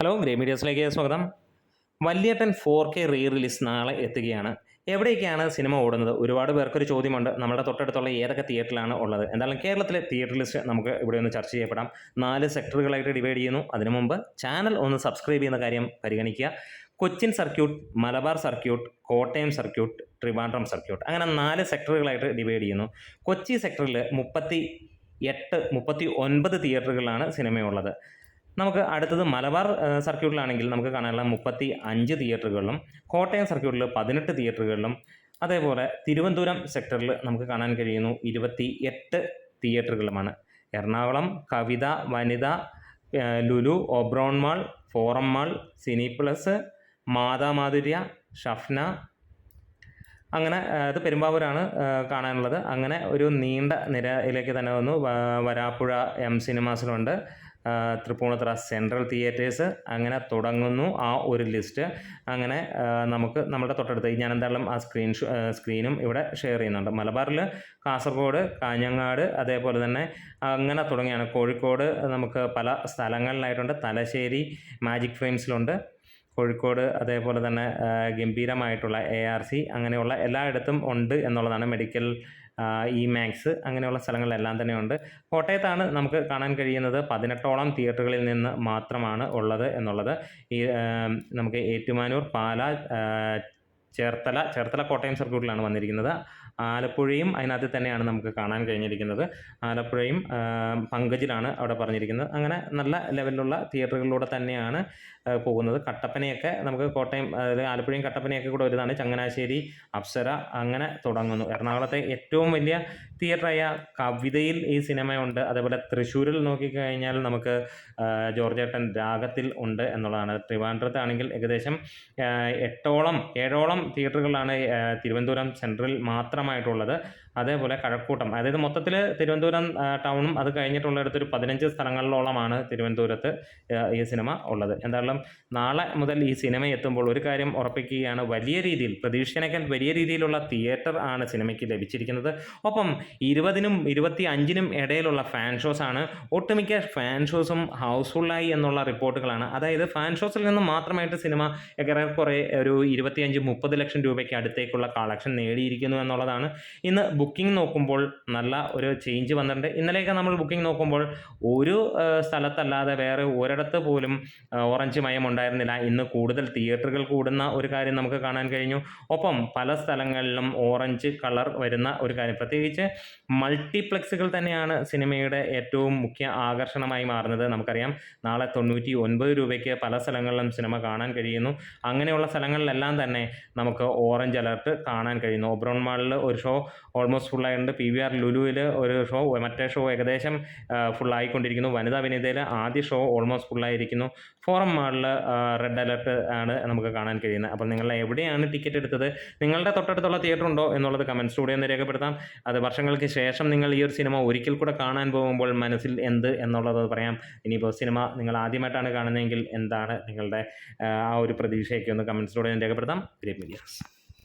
Hello grey മീഡിയസിലേക്ക് സ്വാഗതം. വല്യേട്ടൻ 4K re release നാളെ എത്തുകയാണ്. എവിടേക്കാണ് സിനിമ ഓടുന്നത്? ഒരുപാട് പേർക്കൊരു ചോദ്യമുണ്ട്. നമ്മുടെ തൊട്ടടുത്തുള്ള ഏതൊക്കെ തിയേറ്ററിലാണ് ഉള്ളത്? എന്തായാലും കേരളത്തിലെ തിയേറ്റർ ലിസ്റ്റ് നമുക്ക് ഇവിടെ ഒന്ന് ചർച്ച ചെയ്യപ്പെടാം. 4 സെക്ടറുകളായിട്ട് ഡിവൈഡ് ചെയ്യുന്നു. അതിനു മുമ്പ് ചാനൽ ഒന്ന് സബ്സ്ക്രൈബ് ചെയ്യുന്ന കാര്യം പരിഗണിക്കുക. Cochin circuit, Malabar circuit, Kottayam circuit, Trivandrum circuit, അങ്ങനെ 4 സെക്ടറുകളായിട്ട് ഡിവൈഡ് ചെയ്യുന്നു. കൊച്ചി സെക്ടറിൽ 39 തിയേറ്ററുകളാണ് സിനിമയുള്ളത്. നമുക്ക് അടുത്തത് മലബാർ സർക്യൂട്ടിലാണെങ്കിൽ നമുക്ക് കാണാനുള്ള 35 തിയേറ്ററുകളിലും, കോട്ടയം സർക്യൂട്ടിൽ 18 തിയേറ്ററുകളിലും, അതേപോലെ തിരുവനന്തപുരം സെക്ടറിൽ നമുക്ക് കാണാൻ കഴിയുന്നു 28 തിയേറ്ററുകളുമാണ്. Ernakulam Kavitha, Vanitha, Lulu, Oberon mall, Forum mall, Cine Plus, മാതാമാധുര്യ, ഷഫ്ന, അങ്ങനെ അത് പെരുമ്പാവൂരാണ് കാണാനുള്ളത്. അങ്ങനെ ഒരു നീണ്ട നിരയിലേക്ക് തന്നെ വന്നു. വരാപ്പുഴ എം സിനിമാസിലുണ്ട്, തൃപ്പൂണിത്തുറ സെൻട്രൽ തിയേറ്റേഴ്സ്, അങ്ങനെ തുടങ്ങുന്നു ആ ഒരു ലിസ്റ്റ്. അങ്ങനെ നമുക്ക് നമ്മുടെ തൊട്ടടുത്ത് ഞാൻ എന്തായാലും ആ സ്ക്രീനും ഇവിടെ ഷെയർ ചെയ്യുന്നുണ്ട്. മലബാറിൽ കാസർഗോഡ്, കാഞ്ഞങ്ങാട്, അതേപോലെ തന്നെ അങ്ങനെ തുടങ്ങിയാണ്. കോഴിക്കോട് നമുക്ക് പല സ്ഥലങ്ങളിലായിട്ടുണ്ട്. തലശ്ശേരി മാജിക് ഫ്രെയിംസിലുണ്ട്, കോഴിക്കോട് അതേപോലെ തന്നെ ഗംഭീരമായിട്ടുള്ള ARC അങ്ങനെയുള്ള എല്ലായിടത്തും ഉണ്ട് എന്നുള്ളതാണ്. മെഡിക്കൽ ഇമാക്സ് അങ്ങനെയുള്ള സ്ഥലങ്ങളിലെല്ലാം തന്നെ ഉണ്ട്. കോട്ടയത്താണ് നമുക്ക് കാണാൻ കഴിയുന്നത്. 18ഓളം തിയേറ്ററുകളിൽ നിന്ന് മാത്രമാണ് ഉള്ളത് എന്നുള്ളത്. ഈ നമുക്ക് ഏറ്റുമാനൂർ, പാല, ചേർത്തല കോട്ടയം സർക്യൂട്ടിലാണ് വന്നിരിക്കുന്നത്. ആലപ്പുഴയും അതിനകത്ത് തന്നെയാണ് നമുക്ക് കാണാൻ കഴിഞ്ഞിരിക്കുന്നത്. ആലപ്പുഴയും പങ്കജിലാണ് അവിടെ പറഞ്ഞിരിക്കുന്നത്. അങ്ങനെ നല്ല ലെവലിലുള്ള തിയേറ്ററുകളിലൂടെ തന്നെയാണ് പോകുന്നത്. കട്ടപ്പനയൊക്കെ നമുക്ക് കോട്ടയം, ആലപ്പുഴയും കട്ടപ്പനയൊക്കെ കൂടെ വരുന്നതാണ്. ചങ്ങനാശ്ശേരി, അപ്സര, അങ്ങനെ തുടങ്ങുന്നു. എറണാകുളത്തെ ഏറ്റവും വലിയ തിയേറ്ററായ കവിതയിൽ ഈ സിനിമയുണ്ട്. അതേപോലെ തൃശ്ശൂരിൽ നോക്കിക്കഴിഞ്ഞാൽ നമുക്ക് ജോർജേട്ടൻ രാഗത്തിൽ ഉണ്ട് എന്നുള്ളതാണ്. ട്രിവാൻഡ്രത്താണെങ്കിൽ ഏകദേശം 7ഓളം തിയേറ്ററുകളാണ് തിരുവനന്തപുരം സെൻട്രൽ മാത്രമായിട്ടുള്ളത്. അതേപോലെ കഴക്കൂട്ടം, അതായത് മൊത്തത്തിൽ തിരുവനന്തപുരം ടൗണും അത് കഴിഞ്ഞിട്ടുള്ളിടത്തൊരു 15 സ്ഥലങ്ങളിലോളമാണ് തിരുവനന്തപുരത്ത് ഈ സിനിമ ഉള്ളത്. എന്തായാലും നാളെ മുതൽ ഈ സിനിമ എത്തുമ്പോൾ ഒരു കാര്യം ഉറപ്പിക്കുകയാണ്, വലിയ രീതിയിൽ പ്രതീക്ഷിച്ചതിനേക്കാൾ വലിയ രീതിയിലുള്ള തിയേറ്റർ ആണ് സിനിമയ്ക്ക് ലഭിച്ചിരിക്കുന്നത്. ഒപ്പം 20നും 25നും ഇടയിലുള്ള ഫാൻ ഷോസാണ്. ഒട്ടുമിക്ക ഫാൻ ഷോസും ഹൗസ്ഫുള്ളായി എന്നുള്ള റിപ്പോർട്ടുകളാണ്. അതായത് ഫാൻ ഷോസിൽ നിന്ന് മാത്രമായിട്ട് സിനിമ ഏറെക്കുറെ ഒരു 25-30 ലക്ഷം രൂപയ്ക്ക് അടുത്തേക്കുള്ള കളക്ഷൻ നേടിയിരിക്കുന്നു എന്നുള്ളതാണ്. ഇന്ന് ബുക്കിംഗ് നോക്കുമ്പോൾ നല്ല ഒരു ചേഞ്ച് വന്നിട്ടുണ്ട്. ഇന്നലെയൊക്കെ നമ്മൾ ബുക്കിംഗ് നോക്കുമ്പോൾ ഒരു സ്ഥലത്തല്ലാതെ വേറെ ഒരിടത്ത് പോലും ഓറഞ്ച് മയം ഉണ്ടായിരുന്നില്ല. ഇന്ന് കൂടുതൽ തിയേറ്ററുകൾ കൂടുന്ന ഒരു കാര്യം നമുക്ക് കാണാൻ കഴിഞ്ഞു. ഒപ്പം പല സ്ഥലങ്ങളിലും ഓറഞ്ച് കളർ വരുന്ന ഒരു കാര്യം, പ്രത്യേകിച്ച് മൾട്ടിപ്ലക്സുകൾ തന്നെയാണ് സിനിമയുടെ ഏറ്റവും മുഖ്യ ആകർഷണമായി മാറുന്നത്. നമുക്കറിയാം നാളെ 99 രൂപയ്ക്ക് പല സ്ഥലങ്ങളിലും സിനിമ കാണാൻ കഴിയുന്നു. അങ്ങനെയുള്ള സ്ഥലങ്ങളിലെല്ലാം തന്നെ നമുക്ക് ഓറഞ്ച് അലർട്ട് കാണാൻ കഴിയുന്നു. ഒബ്രോൺ മാളിൽ ഒരു ഷോ ഓൾമോസ്റ്റ് ഫുള്ളായിട്ടുണ്ട്. PVR ലുലുവിൽ ഒരു ഷോ, മറ്റേ ഷോ ഏകദേശം ഫുള്ളായിക്കൊണ്ടിരിക്കുന്നു. വനിതാ വിനീതയിൽ ആദ്യ ഷോ ഓൾമോസ്റ്റ് ഫുള്ളായിരിക്കുന്നു. ഫോറം മാളിൽ റെഡ് അലർട്ട് ആണ് നമുക്ക് കാണാൻ കഴിയുന്നത്. അപ്പോൾ നിങ്ങൾ എവിടെയാണ് ടിക്കറ്റ് എടുത്തത്, നിങ്ങളുടെ തൊട്ടടുത്തുള്ള തിയേറ്റർ ഉണ്ടോ എന്നുള്ളത് കമൻസിലൂടെ ഒന്ന് രേഖപ്പെടുത്താം. അത് വർഷങ്ങൾക്ക് ശേഷം നിങ്ങൾ ഈ ഒരു സിനിമ ഒരിക്കൽ കൂടെ കാണാൻ പോകുമ്പോൾ മനസ്സിൽ എന്ത് എന്നുള്ളത് പറയാം. ഇനിയിപ്പോൾ സിനിമ നിങ്ങൾ ആദ്യമായിട്ടാണ് കാണുന്നതെങ്കിൽ എന്താണ് നിങ്ങളുടെ ആ ഒരു പ്രതീക്ഷയൊക്കെ ഒന്ന് കമൻസിലൂടെ രേഖപ്പെടുത്താം. Great media.